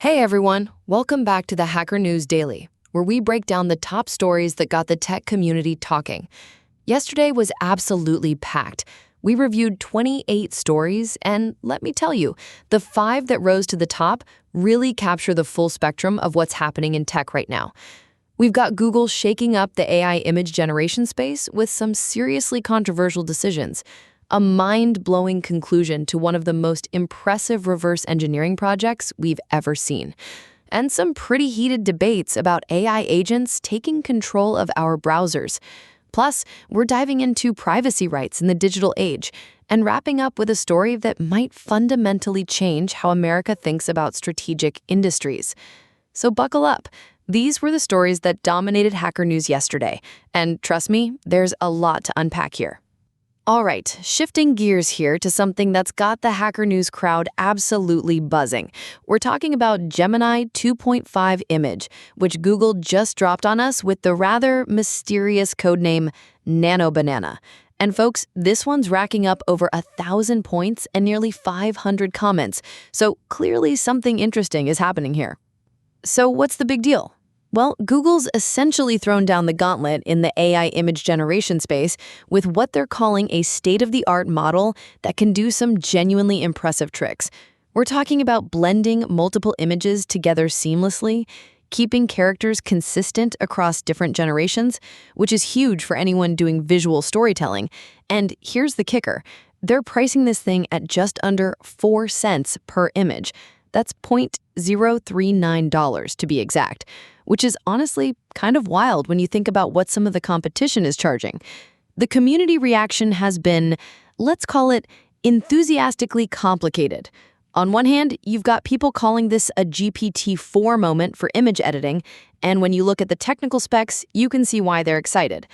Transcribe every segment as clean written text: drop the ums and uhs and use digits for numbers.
Hey everyone, welcome back to the Hacker News Daily, where we break down the top stories that got the tech community talking. Yesterday was absolutely packed. We reviewed 28 stories, and let me tell you, the 5 that rose to the top really capture the full spectrum of what's happening in tech right now. We've got Google shaking up the AI image generation space with some seriously controversial decisions, a mind-blowing conclusion to one of the most impressive reverse engineering projects we've ever seen, and some pretty heated debates about AI agents taking control of our browsers. Plus, we're diving into privacy rights in the digital age and wrapping up with a story that might fundamentally change how America thinks about strategic industries. So buckle up. These were the stories that dominated Hacker News yesterday, and trust me, there's a lot to unpack here. All right, shifting gears here to something that's got the Hacker News crowd absolutely buzzing. We're talking about Gemini 2.5 image, which Google just dropped on us with the rather mysterious codename Nano Banana. And folks, this one's racking up over 1,000 points and nearly 500 comments, so clearly something interesting is happening here. So what's the big deal? Well, Google's essentially thrown down the gauntlet in the AI image generation space with what they're calling a state-of-the-art model that can do some genuinely impressive tricks. We're talking about blending multiple images together seamlessly, keeping characters consistent across different generations, which is huge for anyone doing visual storytelling. And here's the kicker. They're pricing this thing at just under 4 cents per image. That's $0.039 to be exact, which is honestly kind of wild when you think about what some of the competition is charging. The community reaction has been, let's call it, enthusiastically complicated. On one hand, you've got people calling this a GPT-4 moment for image editing, and when you look at the technical specs, you can see why they're excited.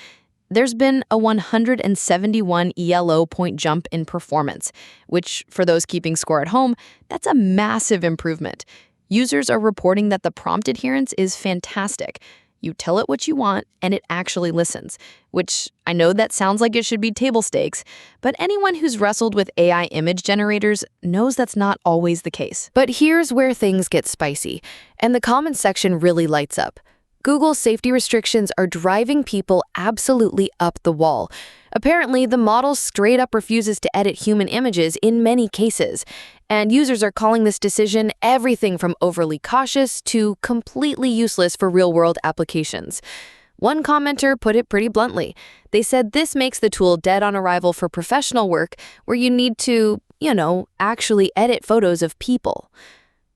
There's been a 171 ELO point jump in performance, which, for those keeping score at home, that's a massive improvement. Users are reporting that the prompt adherence is fantastic. You tell it what you want, and it actually listens, which I know that sounds like it should be table stakes, but anyone who's wrestled with AI image generators knows that's not always the case. But here's where things get spicy, and the comments section really lights up. Google's safety restrictions are driving people absolutely up the wall. Apparently, the model straight up refuses to edit human images in many cases, and users are calling this decision everything from overly cautious to completely useless for real-world applications. One commenter put it pretty bluntly. They said this makes the tool dead on arrival for professional work where you need to, actually edit photos of people.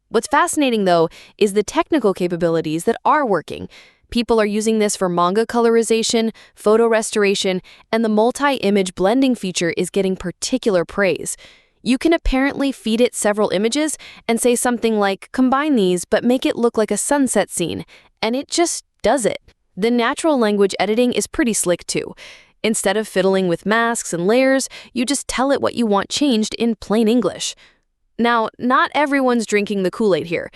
What's fascinating, though, is the technical capabilities that are working. People are using this for manga colorization, photo restoration, and the multi-image blending feature is getting particular praise. You can apparently feed it several images and say something like, combine these, but make it look like a sunset scene, and it just does it. The natural language editing is pretty slick, too. Instead of fiddling with masks and layers, you just tell it what you want changed in plain English. Now, not everyone's drinking the Kool-Aid here.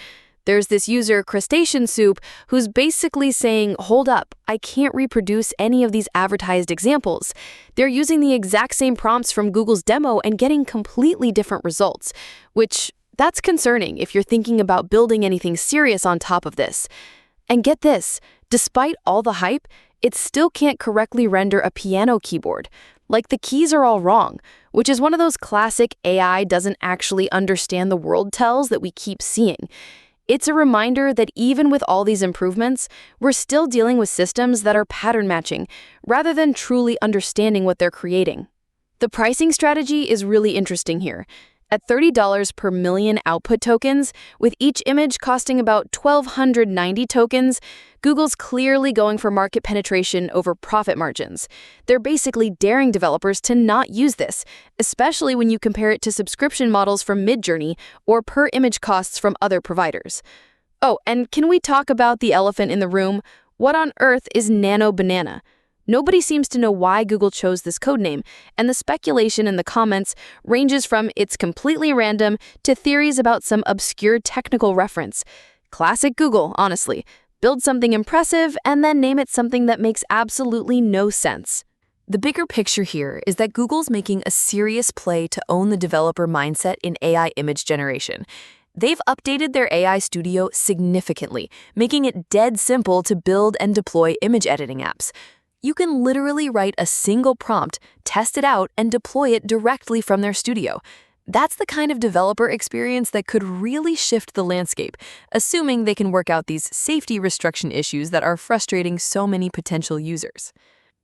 There's this user, Crustacean Soup, who's basically saying, hold up, I can't reproduce any of these advertised examples. They're using the exact same prompts from Google's demo and getting completely different results, which that's concerning if you're thinking about building anything serious on top of this. And get this, despite all the hype, it still can't correctly render a piano keyboard. Like the keys are all wrong, which is one of those classic AI doesn't actually understand the world tells that we keep seeing. It's a reminder that even with all these improvements, we're still dealing with systems that are pattern matching, rather than truly understanding what they're creating. The pricing strategy is really interesting here. At $30 per million output tokens, with each image costing about 1,290 tokens, Google's clearly going for market penetration over profit margins. They're basically daring developers to not use this, especially when you compare it to subscription models from Midjourney or per-image costs from other providers. Oh, and can we talk about the elephant in the room? What on earth is Nano Banana? Nobody seems to know why Google chose this codename, and the speculation in the comments ranges from it's completely random to theories about some obscure technical reference. Classic Google, honestly. Build something impressive and then name it something that makes absolutely no sense. The bigger picture here is that Google's making a serious play to own the developer mindset in AI image generation. They've updated their AI studio significantly, making it dead simple to build and deploy image editing apps. You can literally write a single prompt, test it out, and deploy it directly from their studio. That's the kind of developer experience that could really shift the landscape, assuming they can work out these safety restriction issues that are frustrating so many potential users.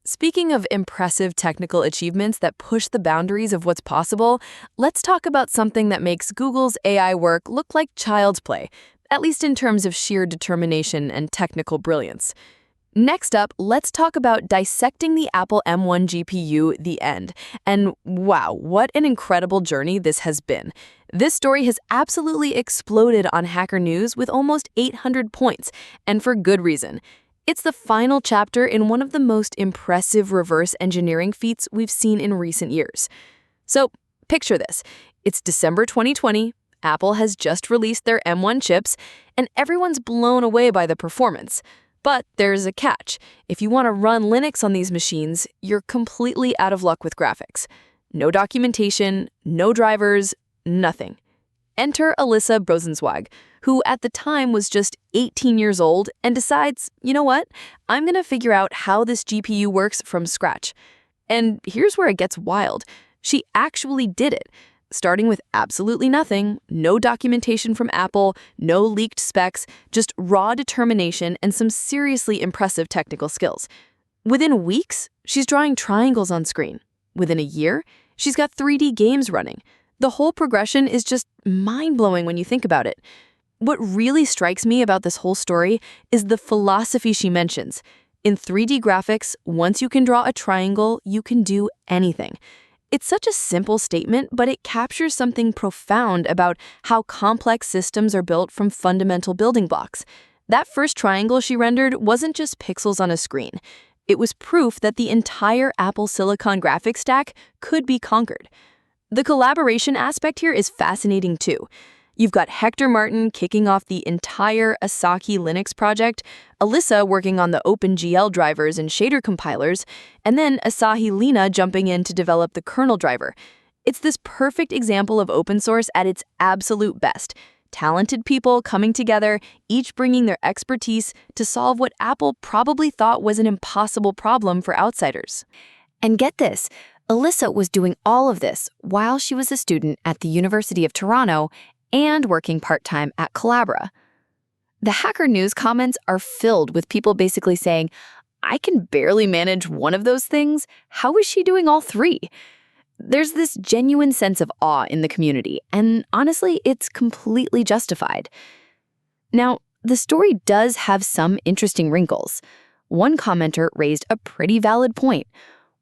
Speaking of impressive technical achievements that push the boundaries of what's possible, let's talk about something that makes Google's AI work look like child's play, at least in terms of sheer determination and technical brilliance. Next up, let's talk about dissecting the Apple M1 GPU, the end. And wow, what an incredible journey this has been. This story has absolutely exploded on Hacker News with almost 800 points, and for good reason. It's the final chapter in one of the most impressive reverse engineering feats we've seen in recent years. So, picture this. It's December 2020, Apple has just released their M1 chips, and everyone's blown away by the performance. But there's a catch. If you want to run Linux on these machines, you're completely out of luck with graphics. No documentation, no drivers, nothing. Enter Alyssa Brosenzweig, who at the time was just 18 years old and decides, you know what, I'm going to figure out how this GPU works from scratch. And here's where it gets wild. She actually did it. Starting with absolutely nothing, no documentation from Apple, no leaked specs, just raw determination and some seriously impressive technical skills. Within weeks, she's drawing triangles on screen. Within a year, she's got 3D games running. The whole progression is just mind-blowing when you think about it. What really strikes me about this whole story is the philosophy she mentions. In 3D graphics, once you can draw a triangle, you can do anything. It's such a simple statement, but it captures something profound about how complex systems are built from fundamental building blocks. That first triangle she rendered wasn't just pixels on a screen. It was proof that the entire Apple Silicon graphics stack could be conquered. The collaboration aspect here is fascinating too. You've got Hector Martin kicking off the entire Asahi Linux project, Alyssa working on the OpenGL drivers and shader compilers, and then Asahi Lina jumping in to develop the kernel driver. It's this perfect example of open source at its absolute best. Talented people coming together, each bringing their expertise to solve what Apple probably thought was an impossible problem for outsiders. And get this, Alyssa was doing all of this while she was a student at the University of Toronto and working part-time at Collabora. The Hacker News comments are filled with people basically saying, I can barely manage one of those things. How is she doing all three? There's this genuine sense of awe in the community, and honestly, it's completely justified. Now, the story does have some interesting wrinkles. One commenter raised a pretty valid point.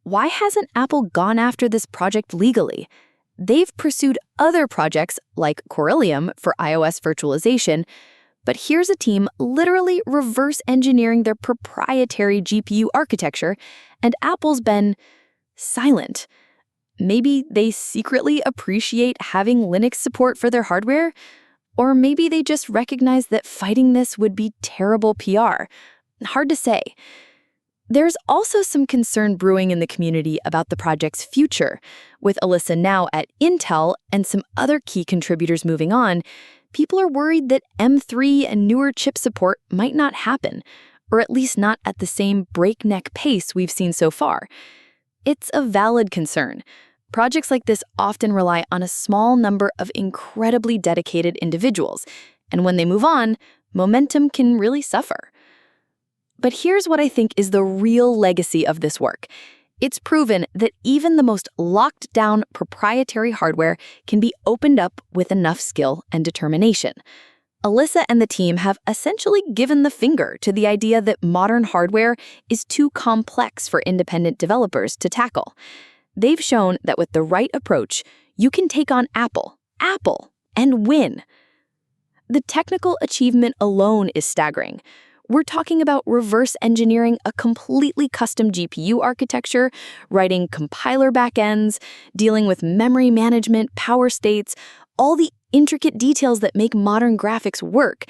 Why hasn't Apple gone after this project legally? They've pursued other projects like Corellium for iOS virtualization, but here's a team literally reverse engineering their proprietary GPU architecture, and Apple's been silent. Maybe they secretly appreciate having Linux support for their hardware, or maybe they just recognize that fighting this would be terrible PR. Hard to say. There's also some concern brewing in the community about the project's future. With Alyssa now at Intel and some other key contributors moving on, people are worried that M3 and newer chip support might not happen, or at least not at the same breakneck pace we've seen so far. It's a valid concern. Projects like this often rely on a small number of incredibly dedicated individuals, and when they move on, momentum can really suffer. But here's what I think is the real legacy of this work. It's proven that even the most locked-down proprietary hardware can be opened up with enough skill and determination. Alyssa and the team have essentially given the finger to the idea that modern hardware is too complex for independent developers to tackle. They've shown that with the right approach, you can take on Apple, and win. The technical achievement alone is staggering. We're talking about reverse engineering a completely custom GPU architecture, writing compiler backends, dealing with memory management, power states, all the intricate details that make modern graphics work,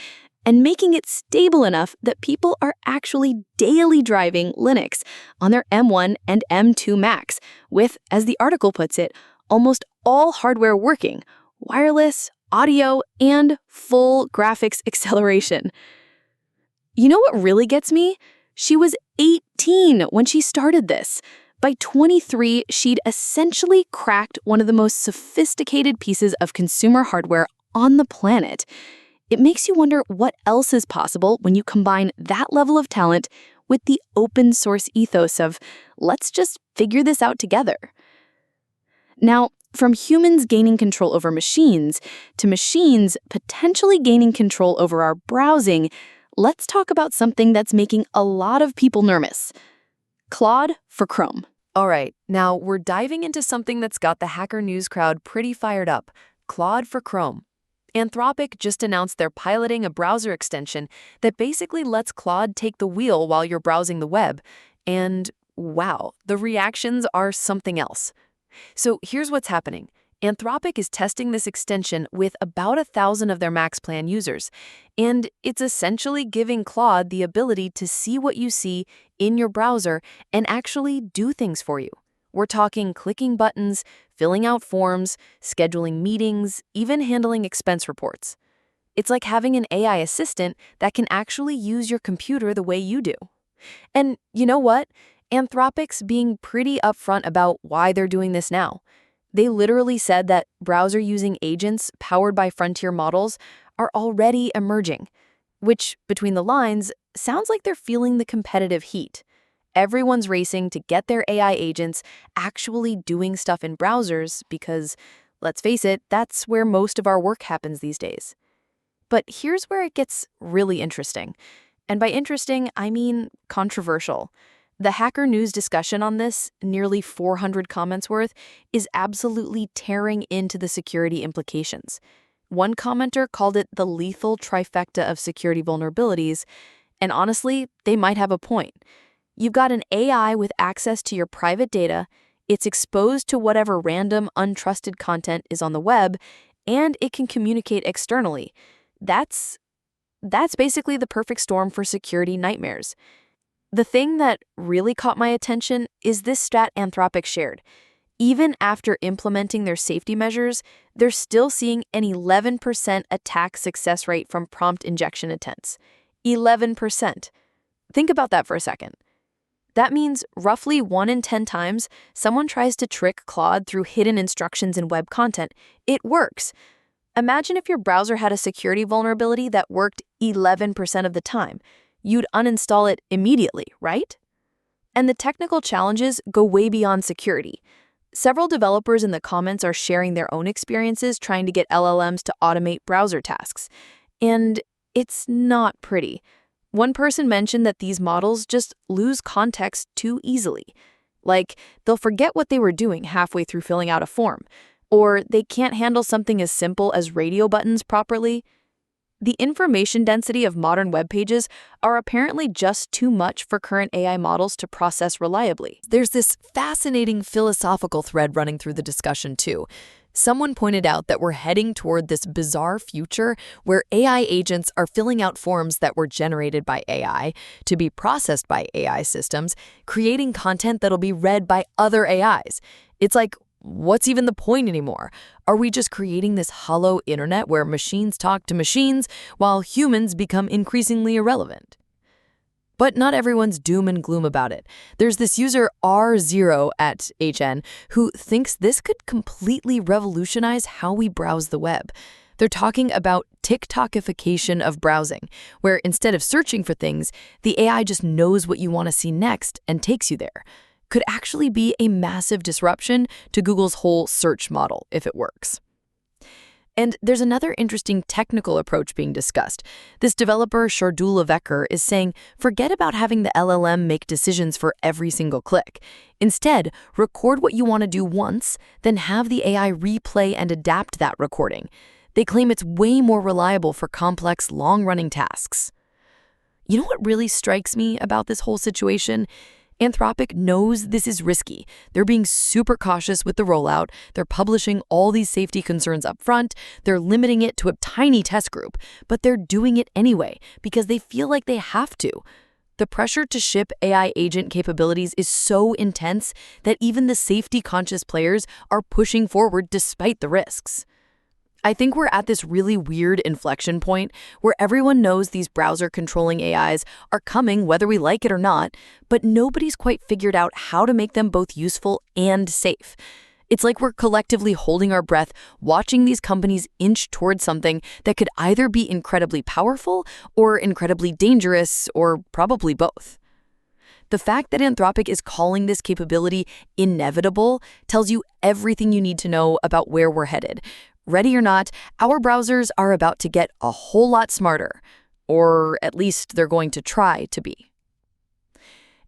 and making it stable enough that people are actually daily driving Linux on their M1 and M2 Macs, with, as the article puts it, almost all hardware working, wireless, audio, and full graphics acceleration. You know what really gets me? She was 18 when she started this. By 23, she'd essentially cracked one of the most sophisticated pieces of consumer hardware on the planet. It makes you wonder what else is possible when you combine that level of talent with the open source ethos of, let's just figure this out together. Now, from humans gaining control over machines to machines potentially gaining control over our browsing, let's talk about something that's making a lot of people nervous. Claude for Chrome. All right, now we're diving into something that's got the Hacker News crowd pretty fired up. Claude for Chrome. Anthropic just announced they're piloting a browser extension that basically lets Claude take the wheel while you're browsing the web. And wow, the reactions are something else. So here's what's happening. Anthropic is testing this extension with about 1,000 of their Max Plan users, and it's essentially giving Claude the ability to see what you see in your browser and actually do things for you. We're talking clicking buttons, filling out forms, scheduling meetings, even handling expense reports. It's like having an AI assistant that can actually use your computer the way you do. And you know what? Anthropic's being pretty upfront about why they're doing this now. They literally said that browser-using agents powered by frontier models are already emerging, which, between the lines, sounds like they're feeling the competitive heat. Everyone's racing to get their AI agents actually doing stuff in browsers because, let's face it, that's where most of our work happens these days. But here's where it gets really interesting. And by interesting, I mean controversial. The Hacker News discussion on this, nearly 400 comments worth, is absolutely tearing into the security implications. One commenter called it the lethal trifecta of security vulnerabilities, and honestly, they might have a point. You've got an AI with access to your private data, it's exposed to whatever random, untrusted content is on the web, and it can communicate externally. That's basically the perfect storm for security nightmares. The thing that really caught my attention is this stat Anthropic shared. Even after implementing their safety measures, they're still seeing an 11% attack success rate from prompt injection attempts. 11%. Think about that for a second. That means roughly 1 in 10 times someone tries to trick Claude through hidden instructions in web content. It works. Imagine if your browser had a security vulnerability that worked 11% of the time. You'd uninstall it immediately, right? And the technical challenges go way beyond security. Several developers in the comments are sharing their own experiences trying to get LLMs to automate browser tasks. And it's not pretty. One person mentioned that these models just lose context too easily. Like, they'll forget what they were doing halfway through filling out a form, or they can't handle something as simple as radio buttons properly. The information density of modern web pages are apparently just too much for current AI models to process reliably. There's this fascinating philosophical thread running through the discussion, too. Someone pointed out that we're heading toward this bizarre future where AI agents are filling out forms that were generated by AI to be processed by AI systems, creating content that'll be read by other AIs. It's like, what's even the point anymore? Are we just creating this hollow internet where machines talk to machines while humans become increasingly irrelevant? But not everyone's doom and gloom about it. There's this user R0 at HN who thinks this could completely revolutionize how we browse the web. They're talking about TikTokification of browsing, where instead of searching for things, the AI just knows what you want to see next and takes you there. Could actually be a massive disruption to Google's whole search model if it works. And there's another interesting technical approach being discussed. This developer, Shardul Aveker, is saying, forget about having the LLM make decisions for every single click. Instead, record what you want to do once, then have the AI replay and adapt that recording. They claim it's way more reliable for complex, long-running tasks. You know what really strikes me about this whole situation? Anthropic knows this is risky. They're being super cautious with the rollout. They're publishing all these safety concerns up front. They're limiting it to a tiny test group, but they're doing it anyway because they feel like they have to. The pressure to ship AI agent capabilities is so intense that even the safety-conscious players are pushing forward despite the risks. I think we're at this really weird inflection point where everyone knows these browser-controlling AIs are coming whether we like it or not, but nobody's quite figured out how to make them both useful and safe. It's like we're collectively holding our breath, watching these companies inch towards something that could either be incredibly powerful or incredibly dangerous, or probably both. The fact that Anthropic is calling this capability inevitable tells you everything you need to know about where we're headed. Ready or not, our browsers are about to get a whole lot smarter, or at least they're going to try to be.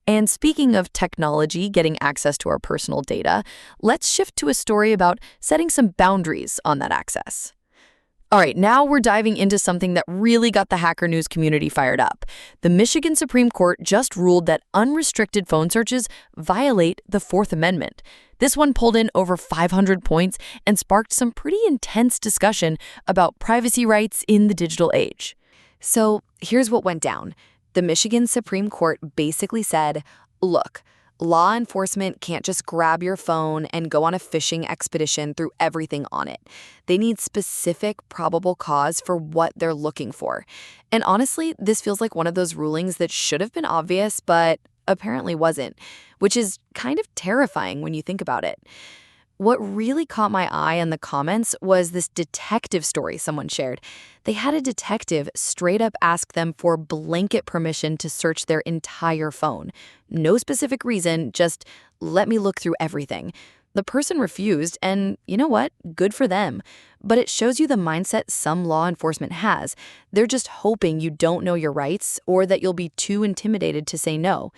And speaking of technology getting access to our personal data, let's shift to a story about setting some boundaries on that access. All right, now we're diving into something that really got the hacker news community fired up. The Michigan Supreme Court just ruled that unrestricted phone searches violate the Fourth Amendment. This one pulled in over 500 points and sparked some pretty intense discussion about privacy rights in the digital age. So here's what went down. The Michigan Supreme Court basically said, look, law enforcement can't just grab your phone and go on a fishing expedition through everything on it. They need specific probable cause for what they're looking for. And honestly, this feels like one of those rulings that should have been obvious, but apparently wasn't, which is kind of terrifying when you think about it. What really caught my eye in the comments was this detective story someone shared. They had a detective straight up ask them for blanket permission to search their entire phone. No specific reason, just let me look through everything. The person refused, and you know what? Good for them. But it shows you the mindset some law enforcement has. They're just hoping you don't know your rights or that you'll be too intimidated to say no.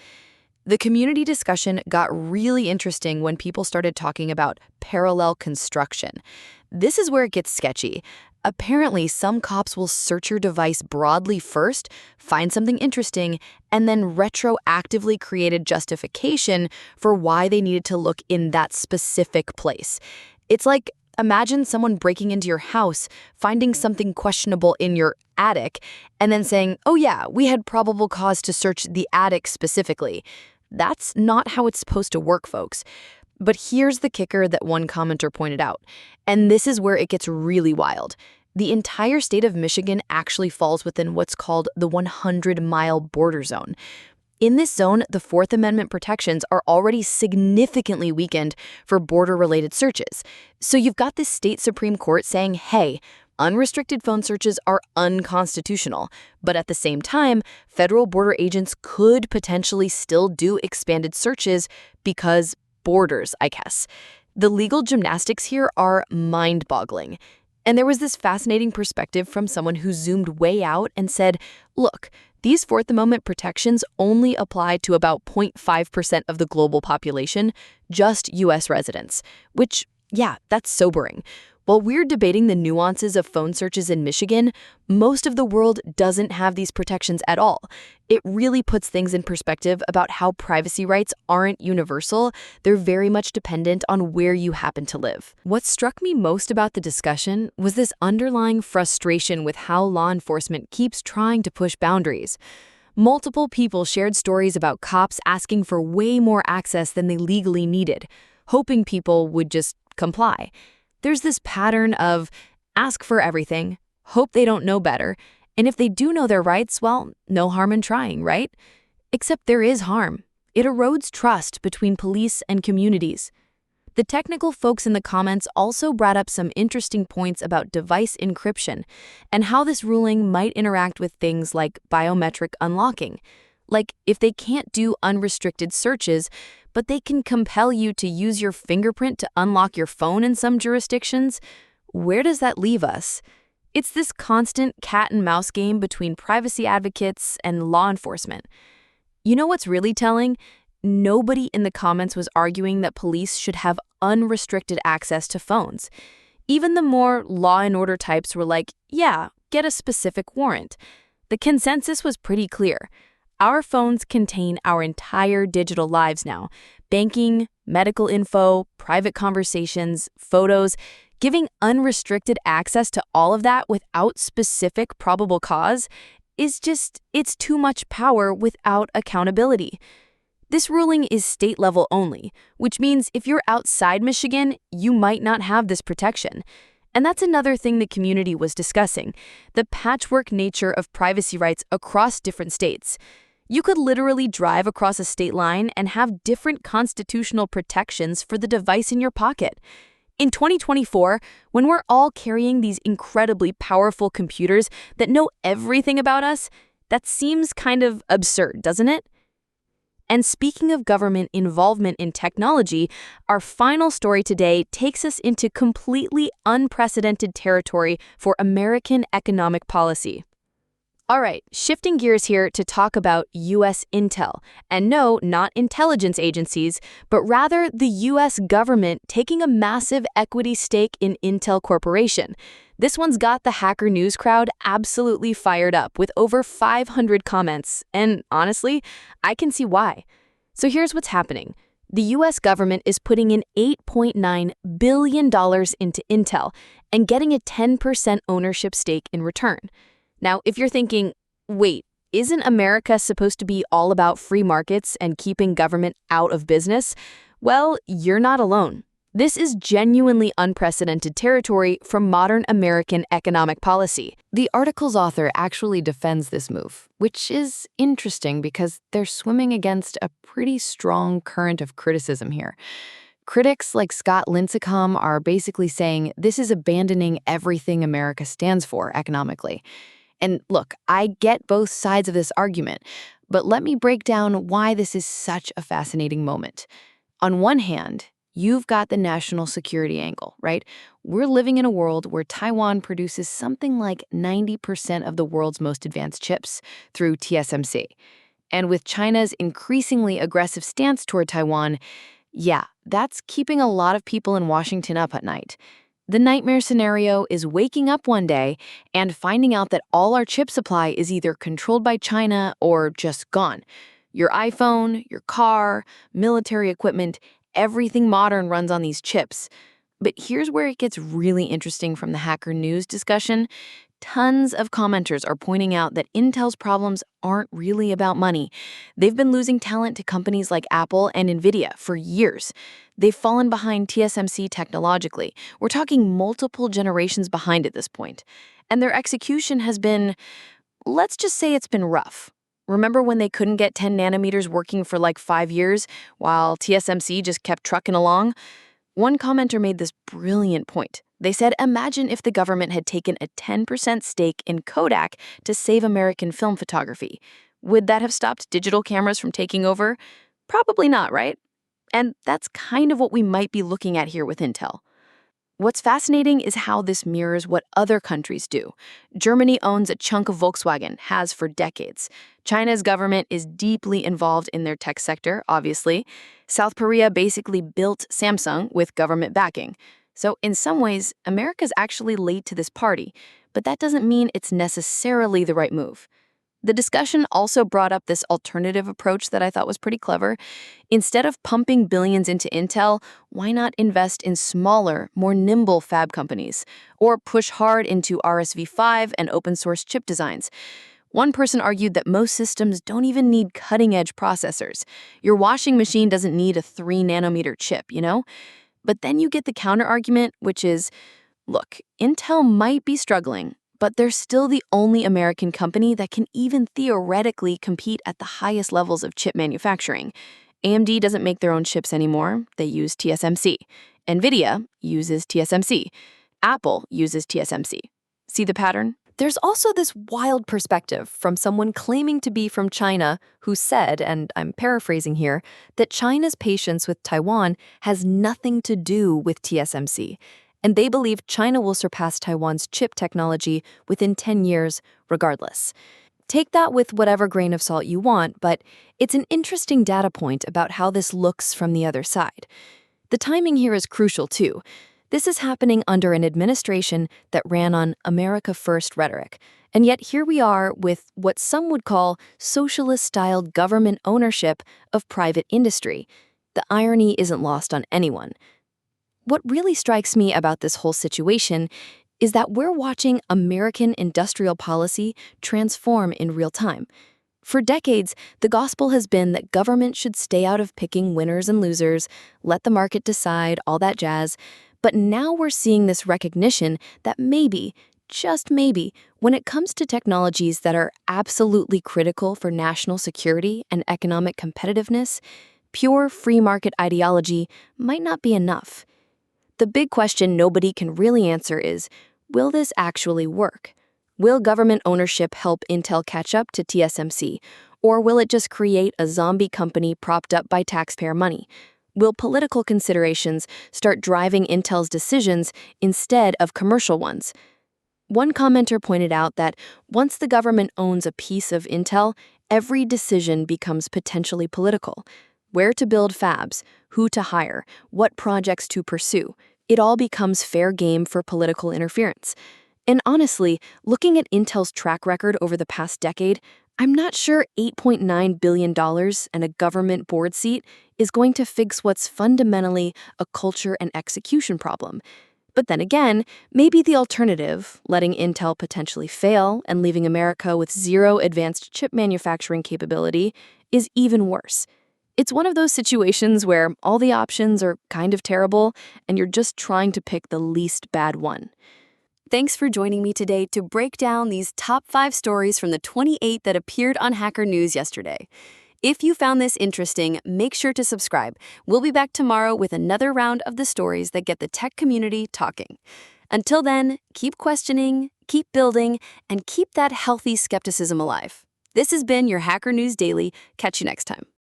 The community discussion got really interesting when people started talking about parallel construction. This is where it gets sketchy. Apparently, some cops will search your device broadly first, find something interesting, and then retroactively create a justification for why they needed to look in that specific place. It's like, imagine someone breaking into your house, finding something questionable in your attic, and then saying, oh yeah, we had probable cause to search the attic specifically. That's not how it's supposed to work, folks. But here's the kicker that one commenter pointed out, and this is where it gets really wild. The entire state of Michigan actually falls within what's called the 100-mile border zone. In this zone, the Fourth Amendment protections are already significantly weakened for border-related searches. So you've got this state Supreme Court saying, hey, unrestricted phone searches are unconstitutional, but at the same time, federal border agents could potentially still do expanded searches because borders, I guess. The legal gymnastics here are mind-boggling. And there was this fascinating perspective from someone who zoomed way out and said, look, these Fourth Amendment protections only apply to about 0.5% of the global population, just U.S. residents, which, yeah, that's sobering. While we're debating the nuances of phone searches in Michigan, most of the world doesn't have these protections at all. It really puts things in perspective about how privacy rights aren't universal. They're very much dependent on where you happen to live. What struck me most about the discussion was this underlying frustration with how law enforcement keeps trying to push boundaries. Multiple people shared stories about cops asking for way more access than they legally needed, hoping people would just comply. There's this pattern of ask for everything, hope they don't know better, and if they do know their rights, well, no harm in trying, right? Except there is harm. It erodes trust between police and communities. The technical folks in the comments also brought up some interesting points about device encryption and how this ruling might interact with things like biometric unlocking. Like, if they can't do unrestricted searches, but they can compel you to use your fingerprint to unlock your phone in some jurisdictions, where does that leave us? It's this constant cat and mouse game between privacy advocates and law enforcement. You know what's really telling? Nobody in the comments was arguing that police should have unrestricted access to phones. Even the more law and order types were like, yeah, get a specific warrant. The consensus was pretty clear. Our phones contain our entire digital lives now. Banking, medical info, private conversations, photos. Giving unrestricted access to all of that without specific probable cause is just, it's too much power without accountability. This ruling is state level only, which means if you're outside Michigan, you might not have this protection. And that's another thing the community was discussing, the patchwork nature of privacy rights across different states. You could literally drive across a state line and have different constitutional protections for the device in your pocket. In 2024, when we're all carrying these incredibly powerful computers that know everything about us, that seems kind of absurd, doesn't it? And speaking of government involvement in technology, our final story today takes us into completely unprecedented territory for American economic policy. All right, shifting gears here to talk about U.S. intel. And no, not intelligence agencies, but rather the U.S. government taking a massive equity stake in Intel Corporation. This one's got the Hacker News crowd absolutely fired up with over 500 comments. And honestly, I can see why. So here's what's happening. The U.S. government is putting in $8.9 billion into Intel and getting a 10% ownership stake in return. Now, if you're thinking, wait, isn't America supposed to be all about free markets and keeping government out of business? Well, you're not alone. This is genuinely unprecedented territory from modern American economic policy. The article's author actually defends this move, which is interesting because they're swimming against a pretty strong current of criticism here. Critics like Scott Lincecum are basically saying this is abandoning everything America stands for economically. And look, I get both sides of this argument, but let me break down why this is such a fascinating moment. On one hand, you've got the national security angle, right? We're living in a world where Taiwan produces something like 90% of the world's most advanced chips through TSMC. And with China's increasingly aggressive stance toward Taiwan, yeah, that's keeping a lot of people in Washington up at night. The nightmare scenario is waking up one day and finding out that all our chip supply is either controlled by China or just gone. Your iPhone, your car, military equipment, everything modern runs on these chips. But here's where it gets really interesting from the Hacker News discussion. Tons of commenters are pointing out that Intel's problems aren't really about money. They've been losing talent to companies like Apple and Nvidia for years. They've fallen behind TSMC technologically. We're talking multiple generations behind at this point. And their execution has been, let's just say it's been rough. Remember when they couldn't get 10 nanometers working for like 5 years while TSMC just kept trucking along? One commenter made this brilliant point. They said, imagine if the government had taken a 10% stake in Kodak to save American film photography. Would that have stopped digital cameras from taking over? Probably not, right? And that's kind of what we might be looking at here with Intel. What's fascinating is how this mirrors what other countries do. Germany owns a chunk of Volkswagen, has for decades. China's government is deeply involved in their tech sector, obviously. South Korea basically built Samsung with government backing. So in some ways, America's actually late to this party, but that doesn't mean it's necessarily the right move. The discussion also brought up this alternative approach that I thought was pretty clever. Instead of pumping billions into Intel, why not invest in smaller, more nimble fab companies? Or push hard into RSV5 and open source chip designs? One person argued that most systems don't even need cutting-edge processors. Your washing machine doesn't need a 3-nanometer chip, you know? But then you get the counter-argument, which is, look, Intel might be struggling, but they're still the only American company that can even theoretically compete at the highest levels of chip manufacturing. AMD doesn't make their own chips anymore. They use TSMC. Nvidia uses TSMC. Apple uses TSMC. See the pattern? There's also this wild perspective from someone claiming to be from China who said, and I'm paraphrasing here, that China's patience with Taiwan has nothing to do with TSMC, and they believe China will surpass Taiwan's chip technology within 10 years regardless. Take that with whatever grain of salt you want, but it's an interesting data point about how this looks from the other side. The timing here is crucial too. This is happening under an administration that ran on America First rhetoric, and yet here we are with what some would call socialist-styled government ownership of private industry. The irony isn't lost on anyone. What really strikes me about this whole situation is that we're watching American industrial policy transform in real time. For decades, the gospel has been that government should stay out of picking winners and losers, let the market decide, all that jazz. But now we're seeing this recognition that maybe, just maybe, when it comes to technologies that are absolutely critical for national security and economic competitiveness, pure free market ideology might not be enough. The big question nobody can really answer is, will this actually work? Will government ownership help Intel catch up to TSMC, or will it just create a zombie company propped up by taxpayer money? Will political considerations start driving Intel's decisions instead of commercial ones? One commenter pointed out that once the government owns a piece of Intel, every decision becomes potentially political. Where to build fabs, who to hire, what projects to pursue. It all becomes fair game for political interference. And honestly, looking at Intel's track record over the past decade, I'm not sure $8.9 billion and a government board seat is going to fix what's fundamentally a culture and execution problem. But then again, maybe the alternative, letting Intel potentially fail and leaving America with zero advanced chip manufacturing capability, is even worse. It's one of those situations where all the options are kind of terrible and you're just trying to pick the least bad one. Thanks for joining me today to break down these top 5 stories from the 28 that appeared on Hacker News yesterday. If you found this interesting, make sure to subscribe. We'll be back tomorrow with another round of the stories that get the tech community talking. Until then, keep questioning, keep building, and keep that healthy skepticism alive. This has been your Hacker News Daily. Catch you next time.